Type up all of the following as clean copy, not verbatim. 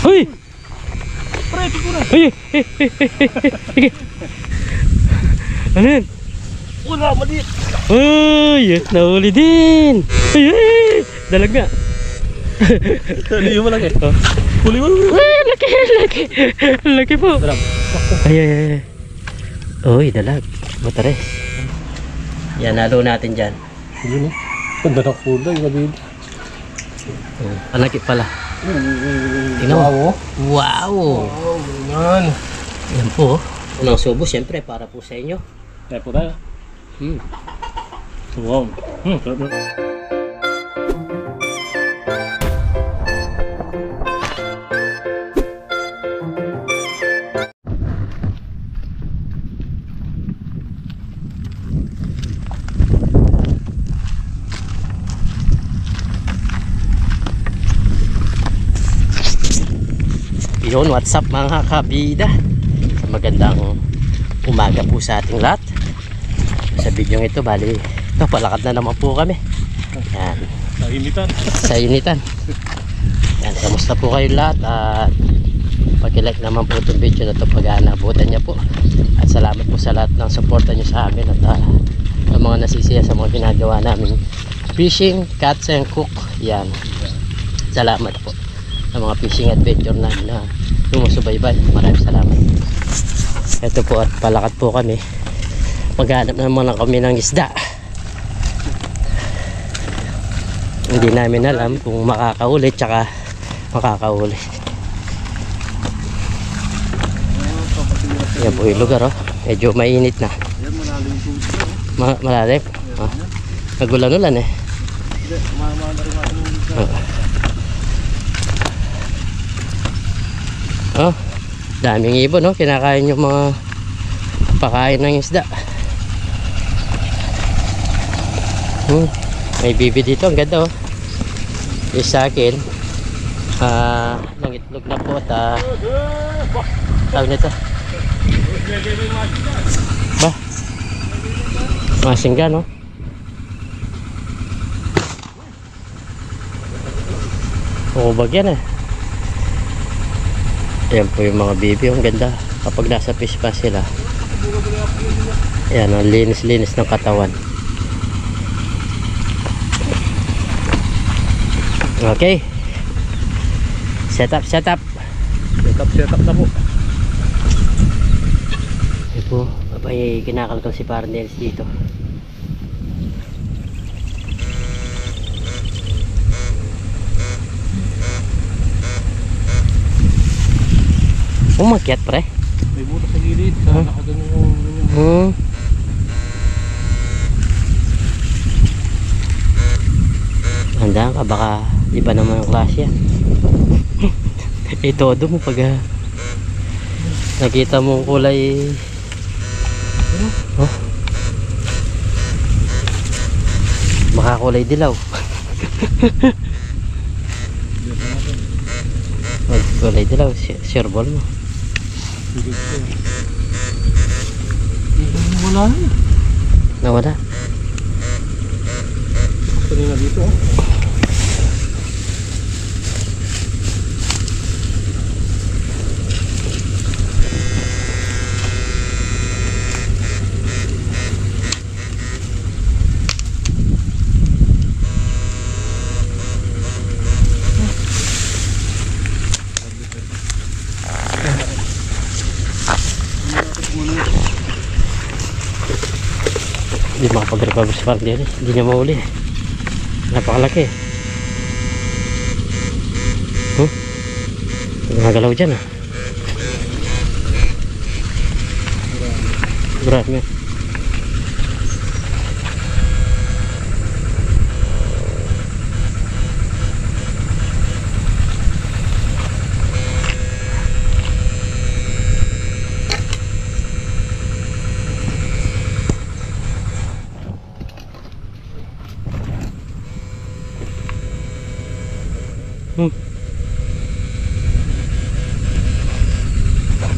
Uy! Pre, tigura. Uy! Sige. Ano yan? Wala, maliit. Uy! Nahuli din! Uy! Dalag nga. Hindi mo lang eh. Huli mo. Uy! Laki! Laki! Laki po. Dalam. Ay, ay, ay. Uy, dalag. Matares. Yan, halo natin dyan. Yun eh. Ganda na kulay, gabi. Ang laki pala. Tingnan mo. Wow! Wow, man. Yan po. Unang subo, siyempre, para po sa inyo. Kaya po tayo. Wow. Sarap na. Yun, what's up mga kabida? Sa magandang umaga po sa ating lahat. Sa video ito, bali, ito, palakad na naman po kami. Yan, Sa initan. sa initan. Yan, kamusta po kayo lahat? At pag-like naman po itong video na ito pag-aanabutan niya po. At salamat po sa lahat ng suporta niyo sa amin. At sa mga nasisiya sa mga ginagawa namin fishing, catch and cook. Yan, salamat po sa mga fishing adventure namin na sumusubaybay. Maraming salamat. Ito po at palakad po kami. Maghanap naman kami ng isda. Hindi namin alam kung makakahuli tsaka makakahuli. Yan po yung lugar oh. Medyo mainit na. Yan, malalim po. Malalim? Oh. Nagulan-ulan eh. Hindi, kumamahal na rin natin. Oh, daming ibon no, kinakain yung mga pakain ng isda. May bibi dito, ang ganda oh. Yung sa akin ng itlog na po at tawag nito ba? Masingga no? Umubag yan eh. Ayan po yung mga bibi, ang ganda kapag nasa fish pa sila. Ayan, ang linis-linis ng katawan. Okay, set up Set up na po. ito po, may kinakalto si Parang Dennis dito. Umakyat pre. May butas sa gilid. Nakaganyan yung... Handaan ka, baka iba naman ang klase yan. Itodo mo pag nakita mong kulay. Oh, baka kulay dilaw. Kulay dilaw, sure ball mo. Wala na. Nawala. Kanina dito oh. Hindi makapag-recover sa parang Dennis. Hindi niya mahuli. Napakalaki. Nagagalaw dyan ah. Marami.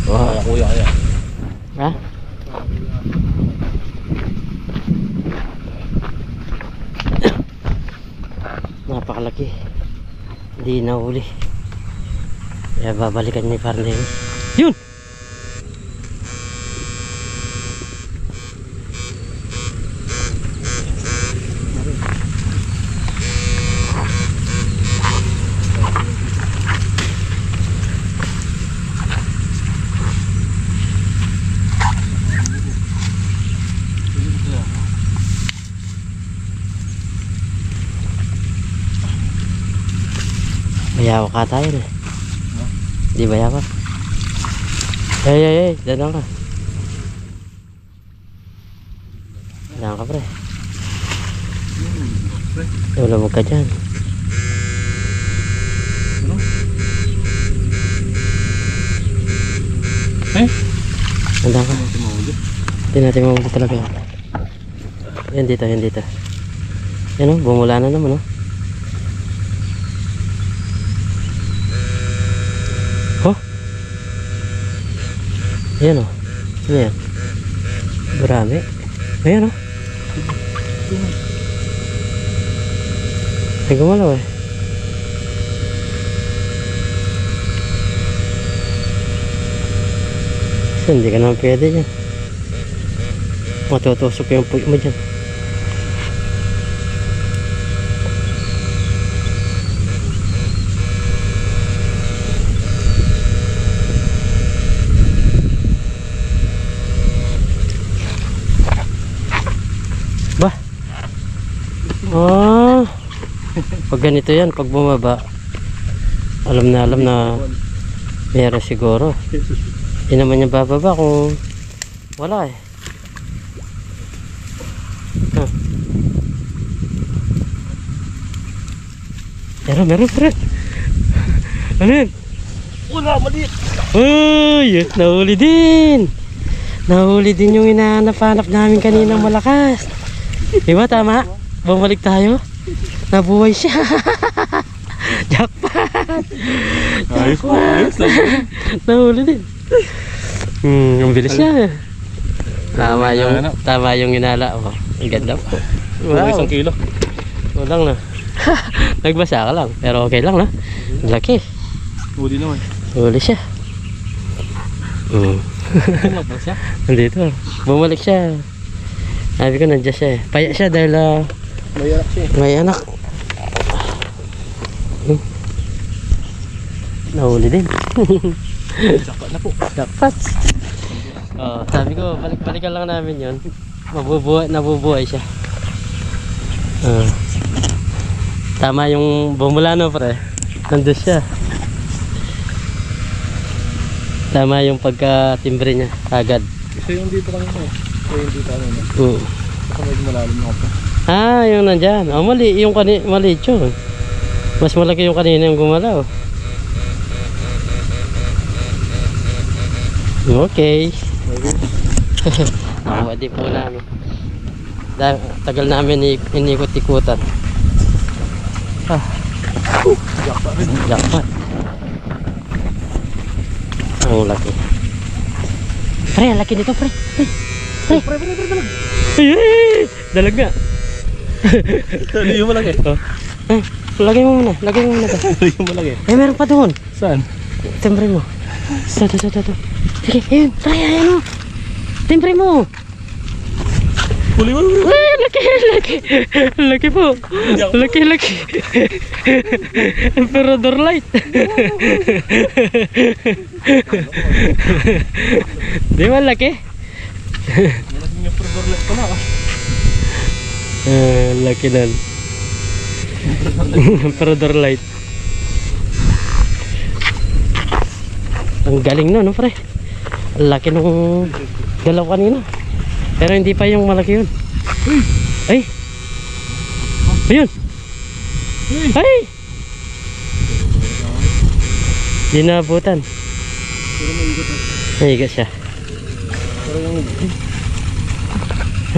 Kaya kuya kaya. Ha? Napakalaki. Hindi nahuli. Kaya babalikan ni Parneo. Yun! Bayaw ka tayo na. Di bayaw ka. Hey, dadang ka. Dadang ka pre. Ulamog ka dyan. Dadang ka. Hindi natin mamuli talaga yan. Yan dito, yan dito. Yan o, bumula na naman o. Ayan o. Ano yan? Marami. Ayan o. Ay gumalaw eh. So, hindi ka naman pwede dyan. Matutusok yung puyo mo dyan. Oh, pag ganito yan, pag bumaba, alam na meron siguro. Hindi naman yung bababa kung wala eh. Meron friend. Ano yun? Wala, maliit. Uy, nahuli din. Nahuli din yung hinahanap-hanap namin kaninang malakas. Diba tama? Bumalik tayo. Nabuhay siya. Jackpot. Ayos po, ayos lang. Nahuli din. Ang bilis niya. Tama yung inala. Oh, ang ganda po. Wow. 1 kilo. Walang na. Nagbasa ka lang. Pero okay lang na. Laki. Huli naman. Huli siya. Bumalik siya? Nandito. Bumalik siya. Sabi ko nandiyan siya eh. Paya siya dahil may anak siya. may anak. Nahuli din. Jackpot na po. Jackpot. Sabi ko balikan lang namin yun. Nabubuhay siya. Tama yung bumula no pre. Nandun siya. Tama yung pagka-timbre niya agad. Kasi yung dito kanina eh. So yung dito kanina. Baka medyo malalim nga po. Yung nandyan. Mali. Yung maliit yun. Mas malaki yung kanina yung gumalaw. Okay. Nakuha din po namin. Tagal namin inikot-ikutan. Jackpot. Ang laki. Pre, ang laki nito pre. Pre. Ay, dalag nga. Hindi yung malaki. Lagay mo muna. Hindi yung malaki. Meron pa doon. Saan? Timbre mo. Ito. Sige, ayun. Try, ayun o. Timbre mo. Huli mo. Ay, laki. Laki po. Laki. Emperador light. Di ba laki? Malaking emperador light pala ah. Laki nun. Emperador light. Ang galing no pre. Ang laki nung galaw kanina. Pero hindi pa yung malaki yun. Ay! Ayun! Ay! Di naabutan. Naigat siya.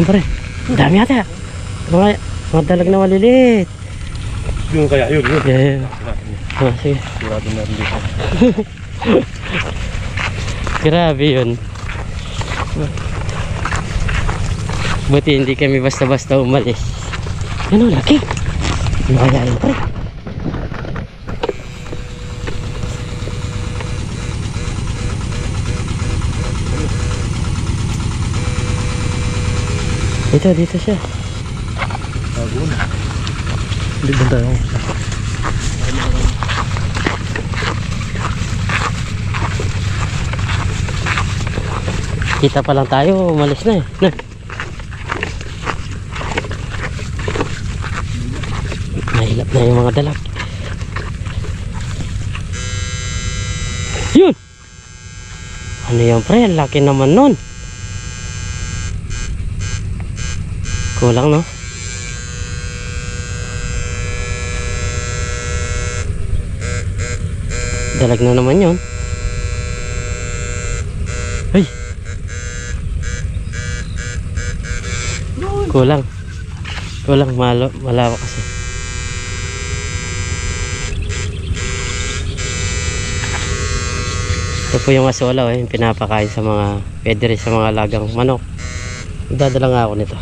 Yan pre. Ang dami ata. Mga dalag na maliliit. Yung kaya yun. Yeah. Sige. Sigurado na rin dito. Grabe yun. Buti hindi kami basta-basta umalis. Ano, laki. Ano kaya yun pre? Dito siya. Bago na. Hindi ba tayo? Kita pa lang tayo, umalis na eh. Na. Mahilap na yung mga dalag. Yun! Ano yan pre? Ang laki naman nun. Kulang no? Dalag na naman yun. Ay! Kulang. Kulang, malawak kasi. Ito po yung asola yung pinapakain sa mga pwede rin sa mga lagang manok. Magdadala nga ako nito.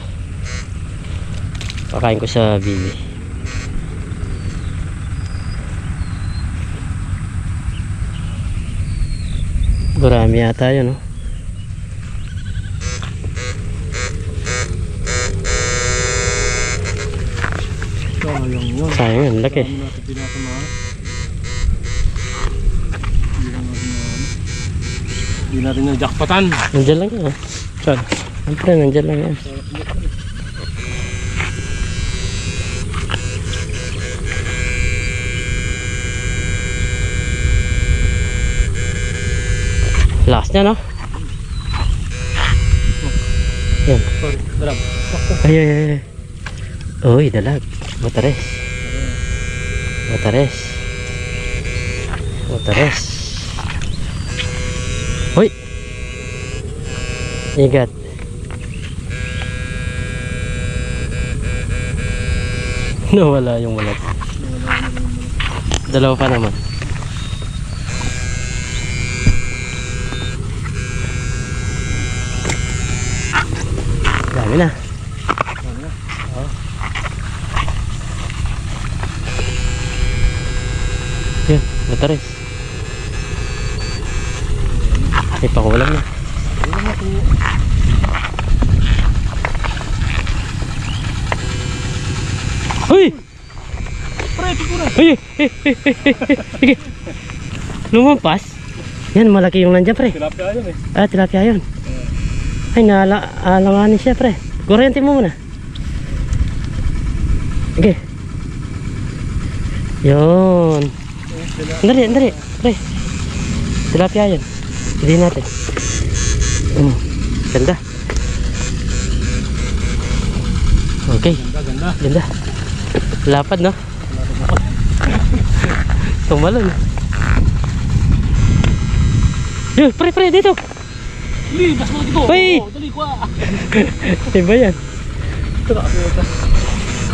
Pakain ko sa bibi. Gurami yata yun, no? Sayang yun, laki. Hindi natin yung jackpotan. Nandiyan lang yan. Saan? Siyempre, nandiyan lang yan. Lakas niya, no? Yan. Sorry, dalag. Ay. Uy, dalag. Matares. Uy! Igat. Nawala yung malat. Dalawa pa naman. Dami na. Yan, mataris. Ay, pakulang na. Uy! Uy! Sige. Lumampas. Yan, malaki yung nandiyan, pre. Tilapia yun eh. Ah, tilapia yun. Ay, naalanganin siya, pre. Kuryente mo muna. Sige. Yun. Andali, pre. Tilapia yun. Hindi natin. Ganda. Okay. Ganda. Lapad, no? Tumalon. Yun, pre, dito. Dali, mas mga dito. Uy! Dali, kuha. Iba yan. Ito na kasi ito.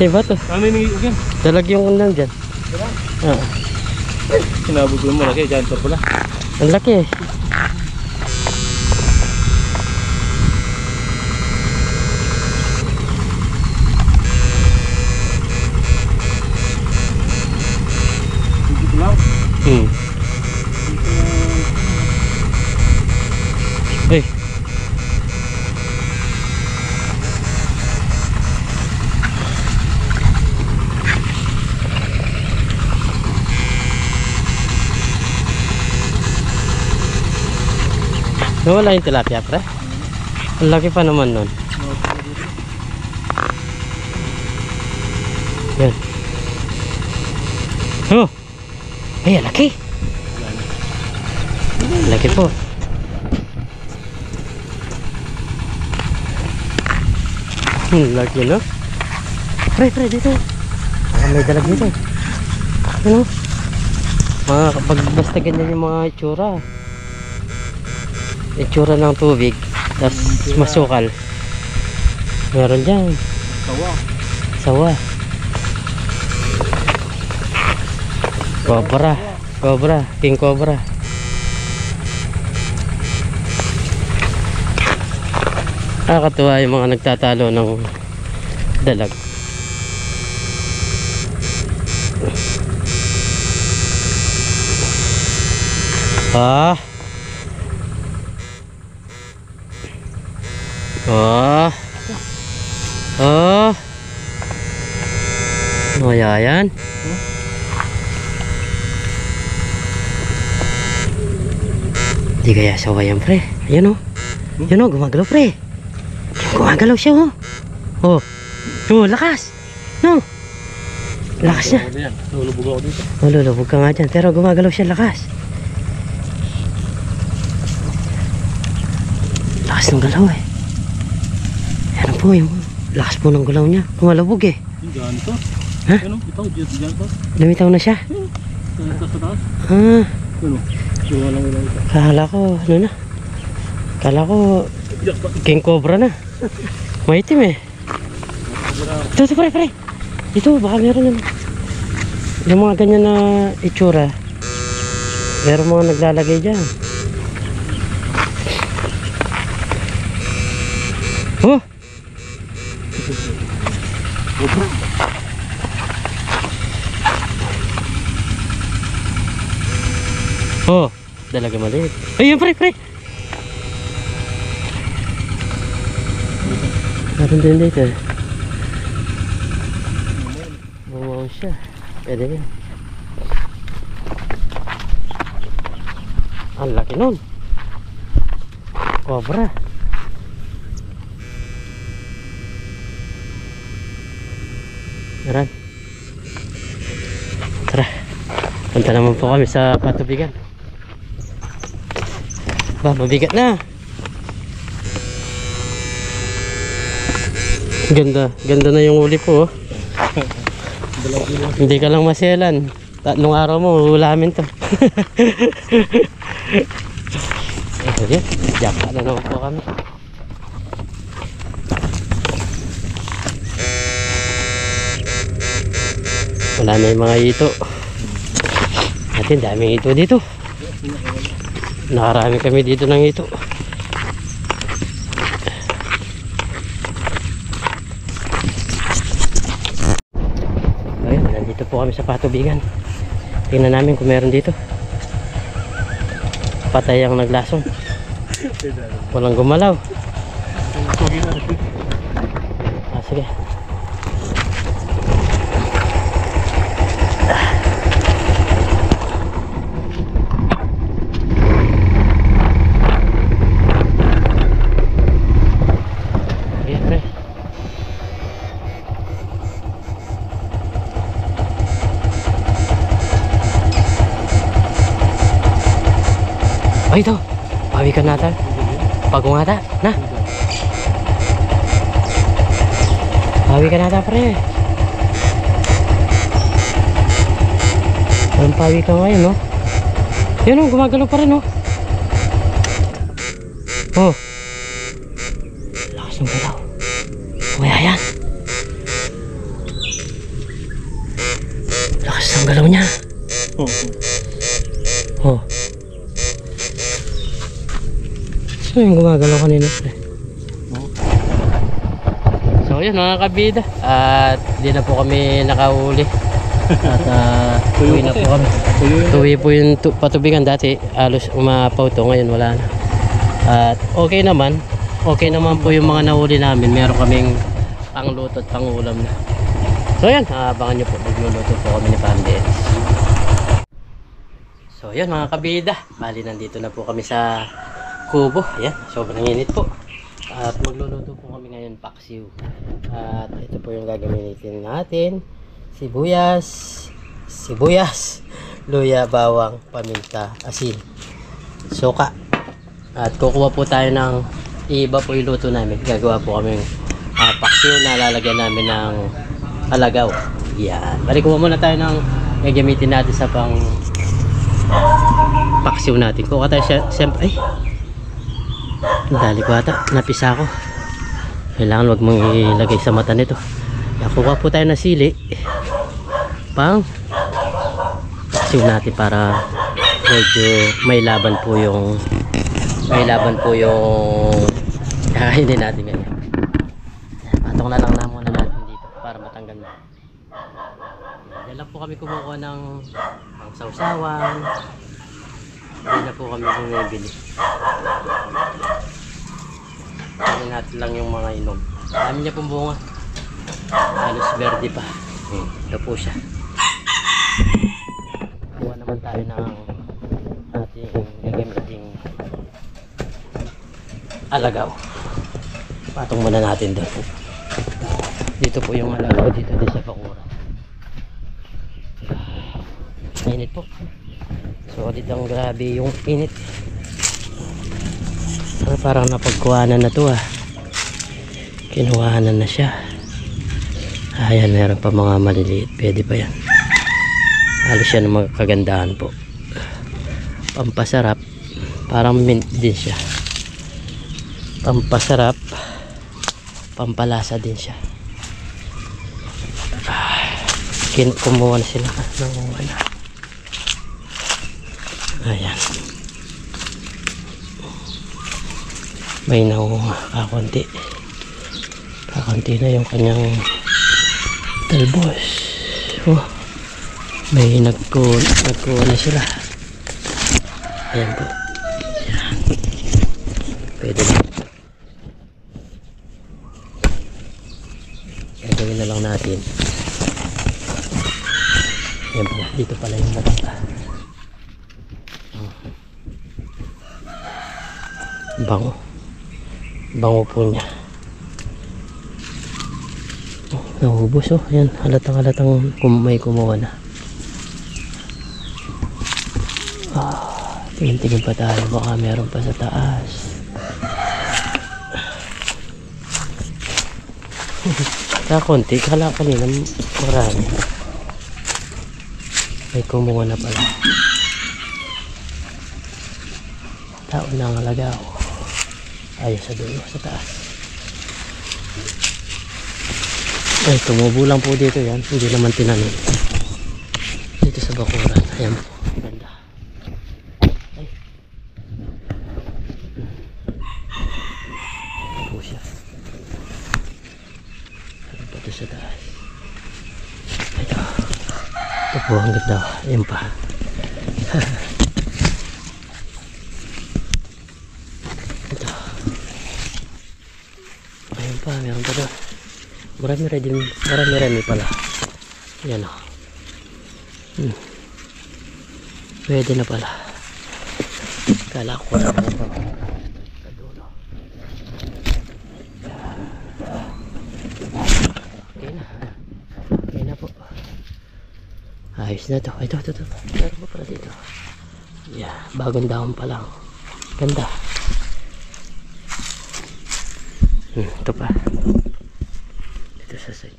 Iba to. Ano yung igen? Dalag yung nandyan. Diba? Ah. Sinabog ko mo laki, dyan ito pala. Ang laki eh. Dito lang. Uy. Nawala yung tilapia, pre. Ang laki pa naman nun. Yan. Oh! Ay, laki! Laki po. Laki, no? Pre, dito. May dalag dito. Ano? Pag basta ganyan yung mga itsura. Itsura ng tubig. Tapos masukal. Meron dyan. Sawa. Cobra. King cobra. Nakakatuwa yung mga nagtatalo ng dalag. Oh. Oh, yan. Di kaya sawa yan, pre. Ayan, oh. Yan, oh, gumagalaw, pre. Gumagalaw siya, oh. Oh. Oh, lakas. No. Lakas niya. Lulubog ako dito. Oh, lulubog ka nga dyan. Pero gumagalaw siya, lakas. Lakas ng galaw, eh. Yan po, yung lakas po ng galaw niya. Gumalabog, eh. Yung dyan ito. Ha? Ano? Ito, dyan ito. Lumitaw na siya. Ito sa taas. Ah. Ano? Yung walang ulang ito. Kala ko, ano na? Kala ko, king cobra na. Maitim, eh. Ito, pre. Ito, baka meron naman. Yung mga ganyan na itsura. Meron mga naglalagay dyan. Oh! Oh! Dalaga maliit. Ayun, pre! Meron din dito, eh. Bumaw siya. Pwede rin. Ang laki nun. Cobra. Meron. Tara. Punta naman po kami sa patubigan. Ba, mabigat na. Ganda na yung uli po, oh. Hindi ka lang maselan. 3 araw mo, ulamin to. Ayan, jaka na naman po kami. Wala na yung mga ito. Atin, daming ito dito. Nakarami kami dito ng ito. Ayun, nandito po kami sa patubigan. Tingnan namin kung meron dito. Patay ang naglasong. Walang gumalaw. Ah, sige. Oh, ito. Pawikan natin. Pagungata. Na. Pawikan natin, pre. Ang pawikan ngayon, no? Yun, oh. Gumagalaw pa rin, no? Oh. Lakas ng galaw. Kuya, yan. Lakas ng galaw niya. Oh. So yung gumagalaw kanina, pre. So yun mga kabida. At di na po kami nakahuli. At tuwi na po kami. Tuwi po yung patubigan. Dati alos umapaw to. Ngayon wala na. At okay naman. Okay naman po yung mga nahuli namin. Meron kaming pangluto at pangulam na. So yan, abangan nyo po. Magluluto po kami ni Pandes. So yun mga kabida. Bali nandito na po kami sa kubo. Ayan, sobrang init po. At magluluto po kami ngayon paksiw. At ito po yung gagamitin natin. Sibuyas, luya, bawang, paminta, asin, suka. At kukuha po tayo ng iba po yung luto namin. Gagawa po kami paksiw na lalagyan namin ng alagaw. Yan. Bali kuha muna tayo ng gagamitin natin sa pang paksiw natin. Kuha tayo siyempre. Ay! Dali ko ata, napisa ko. Kailangan wag mong ilagay sa mata nito. Kuha po tayo ng sili. Pang paksiw natin para medyo may laban po yung kakainin natin ngayon. Patong na lang muna natin dito para matanggal na. Yan lang po kami kumukuha ng sausawan. Hindi na po kami bumibili. Hindi natin lang yung mga inom. Dami niya pong bunga. halos verde pa. Ito po siya. Kuha naman tayo ng ating gagamiting alagaw. Patong muna natin doon po. Dito po yung alagaw, dito din sa bakuran. Init po. Solid ang grabe yung init. Parang napagkuhanan na to ah. Kinuhanan na siya. Ayan, meron pa mga maliliit. Pwede pa yan. Halos yan ang mga kagandahan po. Pampasarap. Parang mint din siya. Pampasarap. Pampalasa din siya. Kumuha na sila. Nangunga na. Ayan. May nangunga. Kakunti. Kakunti na yung kanyang talbos. Oh. May nagkuha na sila. Ayan po. Ayan. Pwede na. Gagawin na lang natin. Ayan po. Dito pala yung mata. Bango. Bango po niya. Oh, nahubos oh. Ayan. Halatang may kumuha na. Tingin-tingin pa tayo, baka meron pa sa taas. Kakunti, kala kanina marami. May kumuha na pala. Tao na ang alagaw. Ayun sa dulo, sa taas. Ay, tumubo lang po dito yan. Hindi naman tinanim. Dito sa bakuran. Ayan po. Ganda. Ay. Ito po siya. Ano pa ito sa taas? Ito. Ito po ang ganda. Ayan pa. Ito. Ayan pa. Meron pa doon. Marami pala. Yan o. Pwede na pala. Kala ko na po pa. Kadulo. Okay na. Okay na po. Ayos na to. Ito. Meron pa pala dito. Yeah, bagong dahon pa lang. Ganda. Ito pa. Sa side.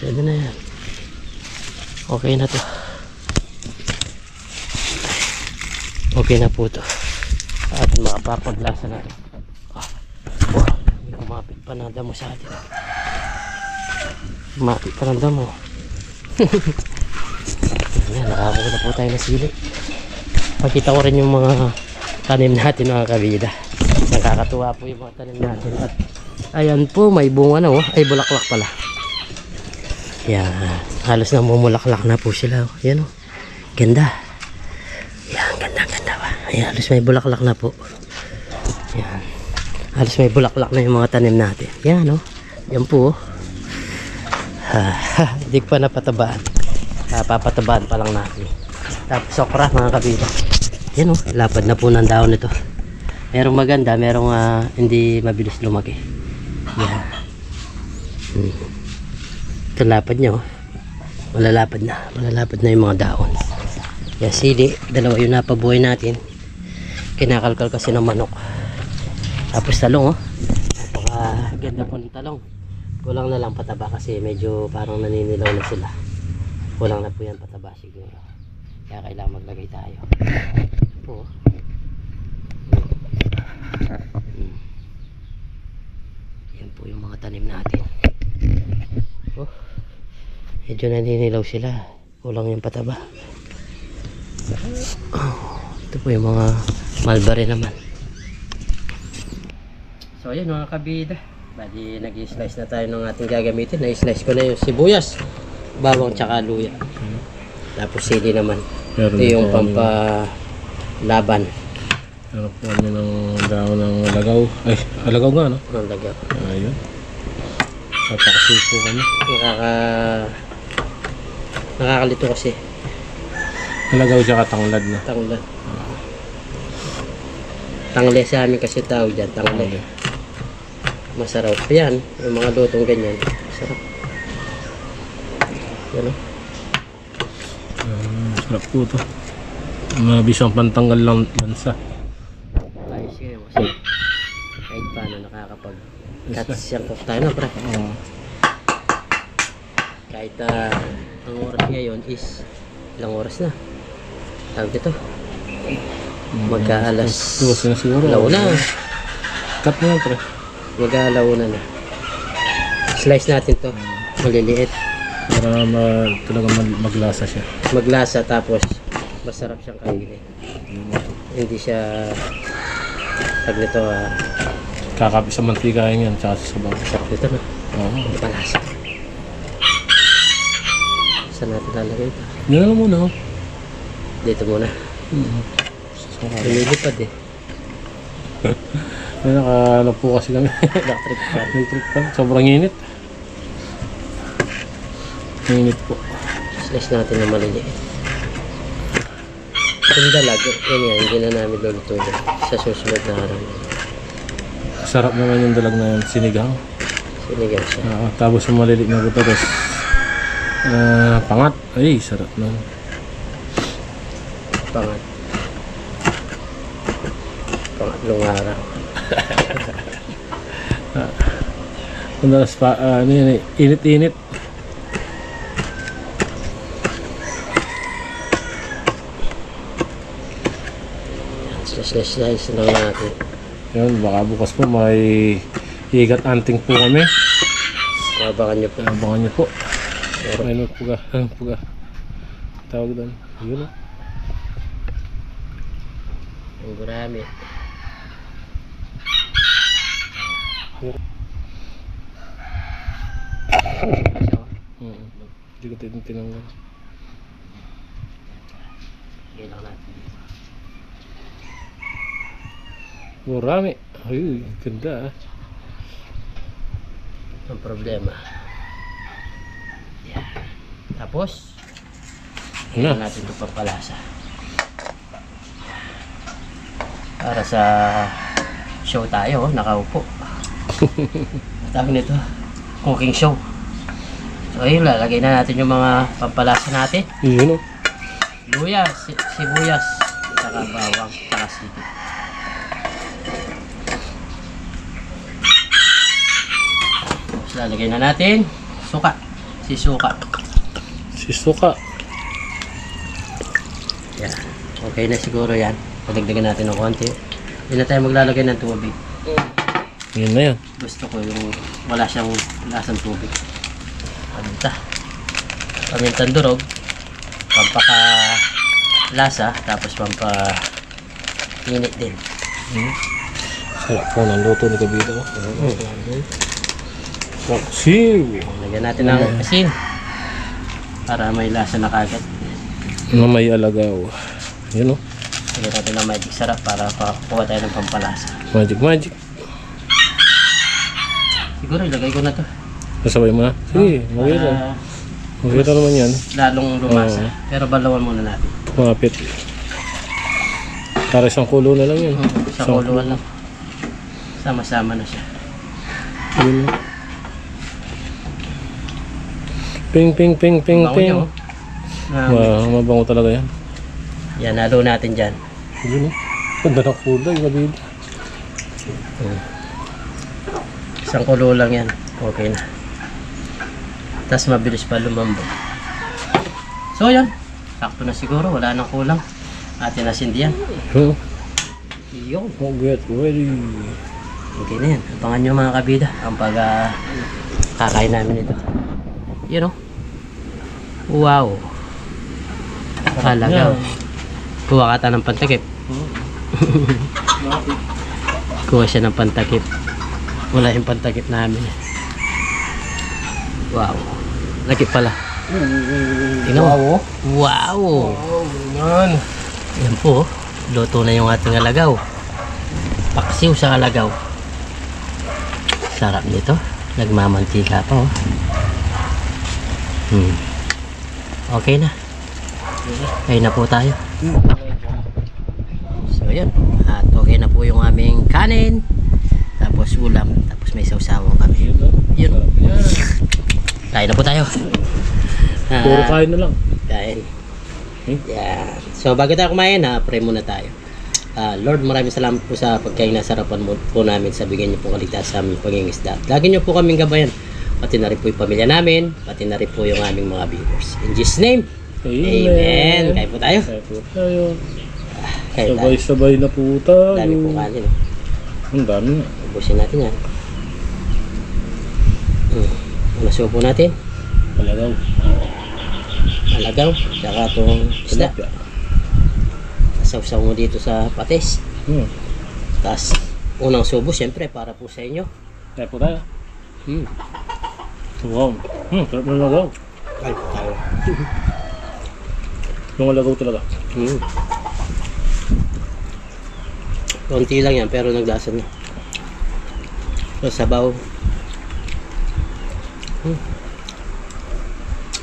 Pwede na yan. Okay na to. Okay na po to. At makapapaglasa na to. May kumapit pa na damo sa atin. Kumapit pa na damo. Yan, nakakuha na po tayo ng sili. Pakita ko rin yung mga tanim natin mga kabida. Nakakatuwa po yung mga tanim natin. At ayan po, may bunga na oh. Ay, bulaklak pala. Yan. Halos na mumulaklak na po sila. Yan oh. Ganda. Yan, ganda ba. Ayan, halos may bulaklak na po. Yan. Halos may bulaklak na yung mga tanim natin. Yan oh. Yan po oh. Hindi ko pa napatabaan. Papatabaan pa lang natin. Tapos okra mga kabila. Yan oh. Lapad na po ng daon nito. Merong maganda, merong hindi mabilis lumaki. Yan. Ito lapad nyo. Malalapad na yung mga daon. Yan, sili. Dalawa yung napabuhay natin. Kinakalkal kasi ng manok. Tapos talong oh. Napakaganda po ng talong. Kulang na lang pataba kasi medyo parang naninilaw na sila. Kulang na po yan pataba siguro. Kaya kailangan maglagay tayo. Po. Yan po yung mga tanim natin. Oh, medyo naninilaw sila. Kulang yung pataba. Oh, ito po yung mga mulberry naman. So ayan mga kabida. Bali nag-i-slice na tayo ng ating gagamitin. Na-slice ko na yung sibuyas, bawang tsaka luya. Tapos sili naman. Ito yung pampalaban. Ano po niya ng daon ng alagaw. Ay, alagaw nga no? Alagaw. Ayun. Napakasipo kami. Nakakalito kasi. Nalagaw siya katanglad na. Tanglad. Tangle sa amin kasi tawag dyan. Tangle. Masarap. Yan. Yung mga lutong ganyan. Masarap. Yan o. Sarap po ito. Mabisang pantanggal lang bansa. Ayos yun. Masarap. Kahit paano nakakapag-cut siyang cook tayo na, pre. Kahit ang oras ngayon is ilang oras na. Tawag dito. Magka-alas Tuwas na siguro. launa. Cut na yan, pre. Magka-launa na. Slice natin to. Maliliit. Para talaga maglasa siya. Maglasa tapos masarap siyang kainin. Hindi siya tag nito Kakapit sa mantika yan, tsaka sa sabaw. sarap nito no. Oo. Palasa. Saan natin lalagay ito? Yan lang muna. Dito muna. Lumilipad eh. May nakaano po kasi kami. Electric fan. Electric fan. Sobrang init. Init po. Slice natin ng maliliit. Itong dalag, yan, hindi na namin lulutuin sa susunod na araw. Sarap naman yung dalag na yan. Sinigang. Sinigang siya. Tapos yung maliliit na buto. Tapos pangat. Ay, sarap na. Pangatlong araw. Madalas pa, ano yun, init-init. Slice lang natin. Yun, baka bukas po may higat anting po kami. Abangan nyo po. Abangan nyo po. Ayun, puga. Tawag doon. Yun o. Ang gurami. Hindi ko tinanggal. Ilaw natin. Marami. Ay, ganda ah. Ang problema. Yan. Tapos, Ano? ito natin ito papalasa. Para sa show tayo, nakaupo. Tawag nito, cooking show. So ayun, lalagay na natin yung mga pampalasa natin. Yun o. Luya, sibuyas, saka bawang, saka sili. Tapos lalagay na natin suka. Suka. Si Suka. Yan. Okay na siguro yan. Padagdagan natin ng konti. Hindi na tayo maglalagay ng tubig. Yun na yan. Gusto ko yung wala siyang lasang tubig. Paminta. Pamintang durog. Pampaka-lasa. Tapos pampa-init din. Sarap po ng luto ni Kabida. Siw. Lagyan natin ng asin. Para may lasa na kagad. Na may alagaw. Yun o. Lagyan natin ng magic sarap para kuha tayo ng pampalasa. Magic. Siguro ilagay ko na to. Nasabay mo na? Sige, maganda. Maganda naman yan. Lalong lumasa. Pero balawan muna natin. Mapit. Para isang kulo na lang yun. Sa kuluan lang. Sama-sama na siya. Yun. Ping. Bango niya, oh. Wow, mabango talaga yan. Yan, halo natin dyan. Yun o. Ganda ng kulay, Kabida. Isang kulo lang yan. Okay na. Tapos mabilis pa lumambot. So yan. Sakto na siguro. Wala nang kulang. Atin na sindihan. Yun. Yun. Get ready. Okay na yan. Abangan nyo mga kabida. Ang kakain namin ito. Yun o. Wow. Kalagaw. Kuha ka ta ng pantakip. Kuha siya ng pantakip. Wala yung pantakip namin. Wow. Laki pala. Tingnan mo. Wow. Man. Yan po. Luto na yung ating alagaw. Paksiw sa alagaw. Sarap nito. Nagmamantika pa oh. Okay na. Okay na po tayo. So yun. At okay na po yung aming kanin. Tapos ulam. Tapos may sawsawang kami. Yun. Kain na po tayo. Puro kain na lang. Kain. Yan. So bago tayo kumain, pray muna tayo. Lord, maraming salamat po sa pagkain na sarapan mo po namin sa bigyan niyo po kaligtas sa aming pangingisda. Lagi niyo po kaming gabayan. Pati na rin po yung pamilya namin. Pati na rin po yung aming mga viewers. In Jesus' name. Amen. Kain po tayo. Kain po tayo. Kain tayo. Sabay-sabay na po tayo. Dami po kanin. Ang dami nga. Ubusin natin yan. Masubo po natin. Palagaw. Alagaw. Saka itong isda. Sasaw mo dito sa patis. Tapos, unang subo, siyempre, para po sa inyo. Kain po tayo. Wow. Sarap na lagaw. Kain po tayo. Yung lagaw talaga. Konti lang yan, pero naglasan na. So, sabaw.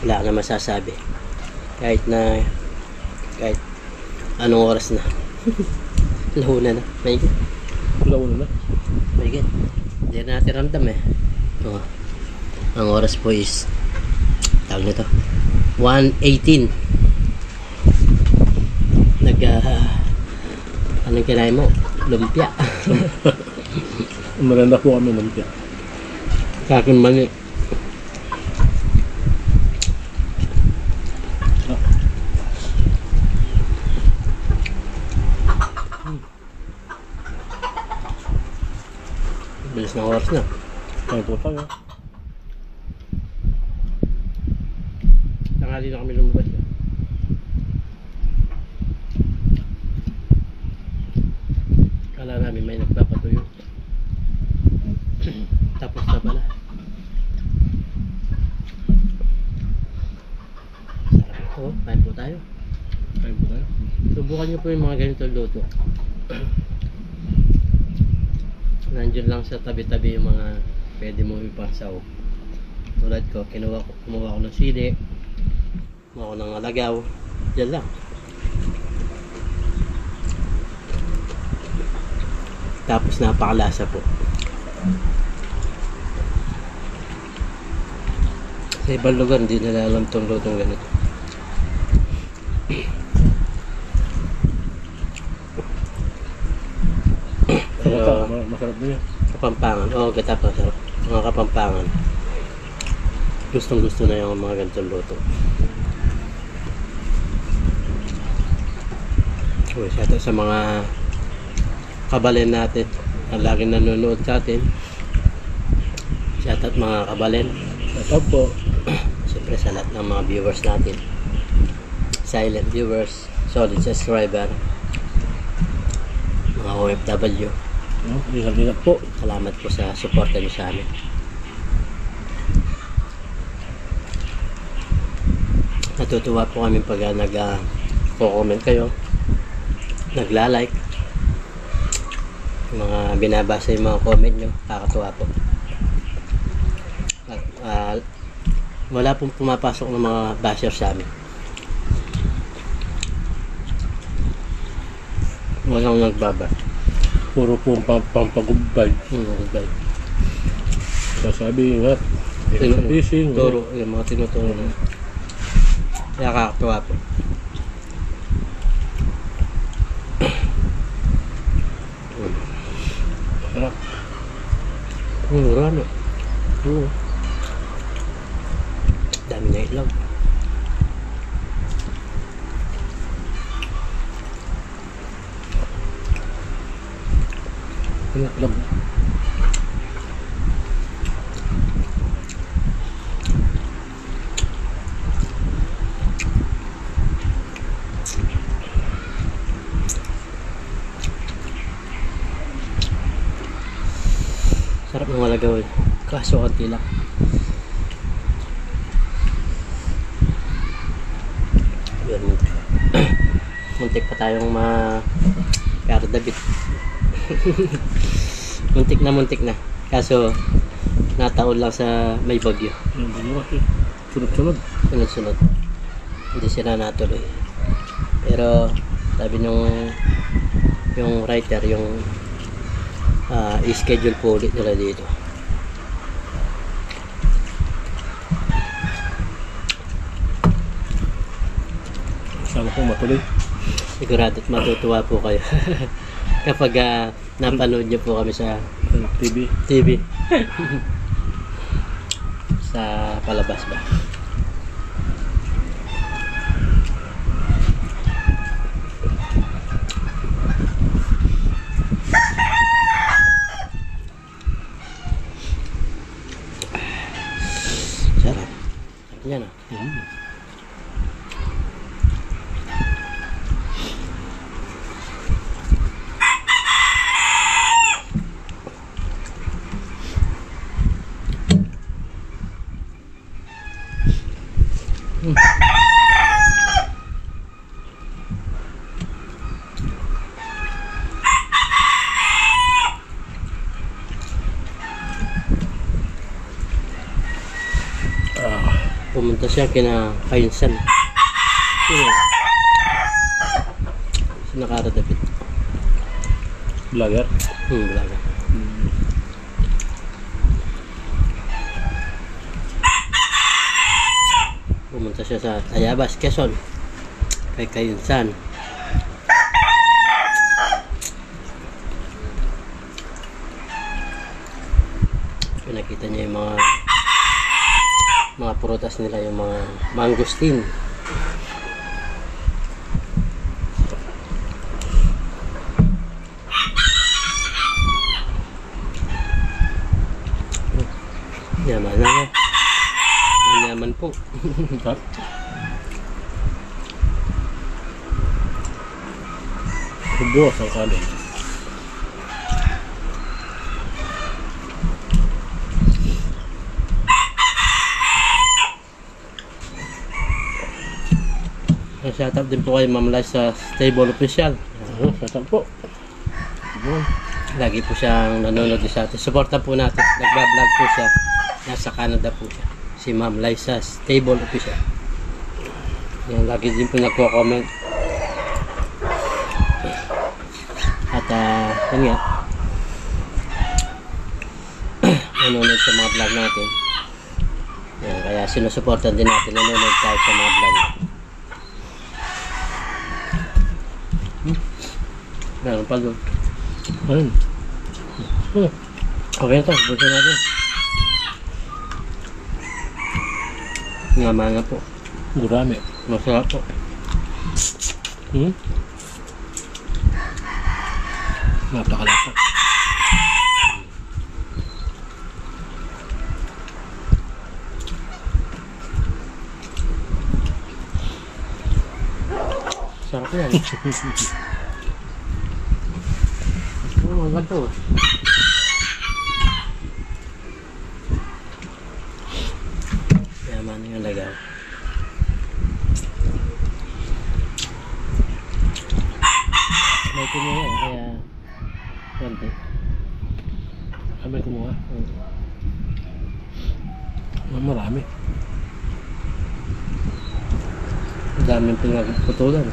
Wala na masasabi. Kahit anong oras na. Lahuna na. May good. Lahuna na. May good. Hindi na natin ramdam eh. Oh. Ang oras po is tawag nito 1:18. Anong kinain mo? Lumpia. Maranda po kami lumpia. Kakin mani. Bilis na oras na. Kain po tayo. Tangali na kami lumabas. Kala namin may nagpapatuyo. Tapos na pala. Sarap. Oo, kain po tayo. Kain po tayo. Subukan nyo po yung mga ganito luto. Nandiyan lang sa tabi-tabi yung mga pwede mo ipasaw. Tulad ko, kumuha ko ng sili, kumuha ko ng alagaw. Diyan lang. Tapos napakalasa po. Sa ibang lugar, hindi nila alam itong lutong ganito. Masarap din yan. Kapampangan. Oo, gata pa. Sarap. Mga Kapampangan. Gustong gusto na yung mga ganitong luto. Okay, shoutout sa mga kabalen natin na laging nanonood sa atin. Shoutout mga kabalen. Shoutout po. Siyempre sa lahat ng mga viewers natin. Silent viewers, solid subscriber, mga OFW. Ingat po. Salamat po sa suporta niyo sa amin. Natutuwa po kami pag nag-comment kayo, nagla-like, mga binabasa yung mga comment nyo, kakatuwa po. At, wala pong pumapasok ng mga basher sa amin. Walang nagbaba. Puro po pampagubay. Goodbye. Sasabi, ingat. Fishing. Turo, yung mga tinuturo na. Kaya kakatuwa po. Sarap. Marami. Dami na itlog. Itlog. Sarap ng malagaw eh. Kaso konti lang. Yun. Muntik pa tayong Pero David. Muntik na. Kaso nataon lang sa may bagyo. Yung bagyo kasi. Sunod-sunod. Sunod-sunod. Hindi sila natuloy. Pero sabi nung yung writer, yung i-schedule po ulit nila dito. Sana po matuloy. Sigurado at matutuwa po kayo kapag napanood nyo po kami sa TV. TV. Sa palabas ba? Sarap. Sarap yan ah. Pumunta siya kina Kainsan. Si nakaradapit. Vlogger. Blaga. Pumunta siya sa Tayabas, Quezon. Kay Kainsan. Nakita niya yung mga prutas nila, yung mga mangosteen. Yaman na nga. Manyaman po. Ha? Buwas ang kanin. Shout out din po kay Ma'am Lai sa Stable Official. Shout out po. Lagi po siyang nanonood din sa atin. Supportan po natin. Nagbablog po siya. Nasa Canada po siya. Si Ma'am Lai sa Stable Official. Yan, lagi din po nagko-comment. At yun nga. Nanonood sa mga vlog natin. Yan, kaya sinusuportan din natin. Nanonood tayo sa mga vlog. Meron pa doon. Ayun. Okay na to. Busin natin. Nga po. Gurami. Masarap po. Napakalasa. Sarap yan. Oh, ganito. Yaman yung lagaw. May kumuha eh, kaya konti. May kumuha. Marami. Ang daming pinagputulan.